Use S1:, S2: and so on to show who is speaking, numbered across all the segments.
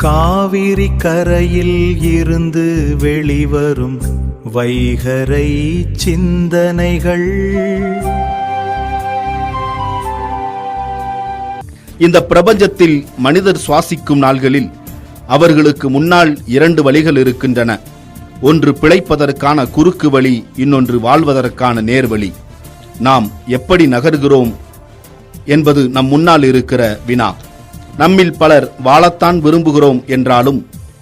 S1: காவிரி கரையில் இருந்து வெளிவரும் வைகரை சிந்தனைகள்.
S2: இந்த பிரபஞ்சத்தில் மனிதர் சுவாசிக்கும் நாள்களில் அவர்களுக்கு முன்னால் 2 வழிகள் இருக்கின்றன. ஒன்று பிழைப்பதற்கான குறுக்கு வழி, இன்னொன்று வாழ்வதற்கான நேர்வழி. நாம் எப்படி நகர்கிறோம் என்பது நம் முன்னால் இருக்கிற வினா. நம்மில் பலர் வாழத்தான் விரும்புகிறோம் என்றாலும்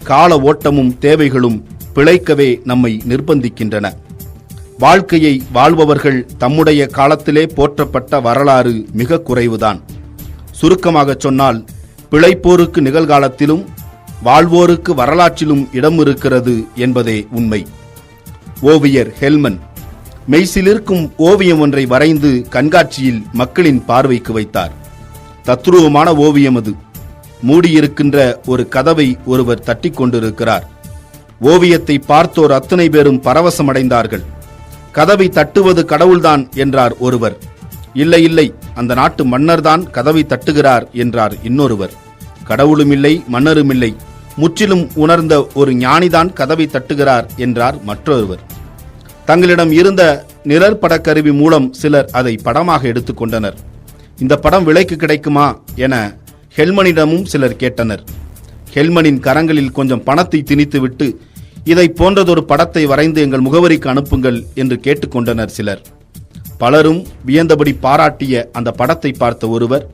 S2: கால ஓட்டமும் தேவைகளும் பிழைக்கவே நம்மை நிர்பந்திக்கின்றன. வாழ்க்கையை வாழ்பவர்கள் தம்முடைய காலத்திலே போற்றப்பட்ட வரலாறு மிக குறைவுதான். சுருக்கமாக சொன்னால், பிழைப்போருக்கு நிகழ்காலத்திலும் வாழ்வோருக்கு வரலாற்றிலும் இடம் இருக்கிறது என்பதே உண்மை. ஓவியர் ஹெல்மன் மெய்சிலிருக்கும் ஓவியம் ஒன்றை வரைந்து கண்காட்சியில் மக்களின் பார்வைக்கு வைத்தார். தத்ரூபமான ஓவியம் அது. மூடியிருக்கின்ற ஒரு கதவை ஒருவர் தட்டி கொண்டிருக்கிறார். ஓவியத்தை பார்த்தோர் அத்தனை பேரும் பரவசமடைந்தார்கள். கதவை தட்டுவது கடவுள்தான் என்றார் ஒருவர். இல்லை இல்லை, அந்த நாட்டு மன்னர்தான் கதவை தட்டுகிறார் என்றார் இன்னொருவர். கடவுளும் இல்லை, மன்னரும் இல்லை, முற்றிலும் உணர்ந்த ஒரு ஞானிதான் கதவை தட்டுகிறார் என்றார் மற்றொருவர். தங்களிடம் இருந்த நிழற்படக்கருவி மூலம் சிலர் அதை படமாக எடுத்துக்கொண்டனர். இந்த படம் விலைக்கு கிடைக்குமா என ஹெல்மனிடமும் சிலர் கேட்டனர். ஹெல்மனின் கரங்களில் கொஞ்சம் பணத்தை திணித்துவிட்டு, இதை போன்றதொரு படத்தை வரைந்து எங்கள் முகவரிக்கு அனுப்புங்கள் என்று கேட்டுக்கொண்டனர் சிலர். பலரும் வியந்தபடி பாராட்டிய அந்த படத்தை பார்த்த ஒருவர்,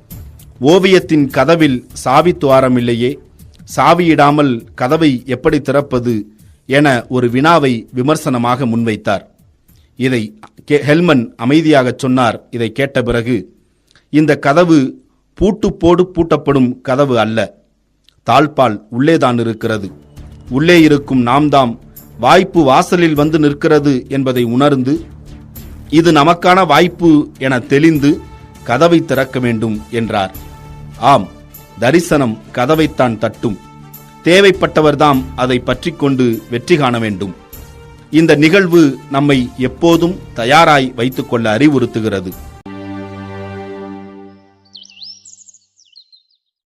S2: ஓவியத்தின் கதவில் சாவி துவாரமில்லையே, சாவியிடாமல் கதவை எப்படி திறப்பது என ஒரு வினாவை விமர்சனமாக முன்வைத்தார். இதை ஹெல்மன் அமைதியாக சொன்னார். இதை கேட்ட பிறகு, இந்த கதவு பூட்டுப்போடு பூட்டப்படும் கதவு அல்ல, தாழ்பால் உள்ளேதான் இருக்கிறது. உள்ளே இருக்கும் நாம் தாம் வாய்ப்பு வாசலில் வந்து நிற்கிறது என்பதை உணர்ந்து, இது நமக்கான வாய்ப்பு என தெளிந்து கதவை திறக்க வேண்டும் என்றார். ஆம், தரிசனம் கதவைத்தான் தட்டும். தேவைப்பட்டவர்தாம் அதை பற்றி கொண்டு வெற்றி காண வேண்டும். இந்த நிகழ்வு நம்மை எப்போதும் தயாராய் வைத்துக்கொள்ள அறிவுறுத்துகிறது.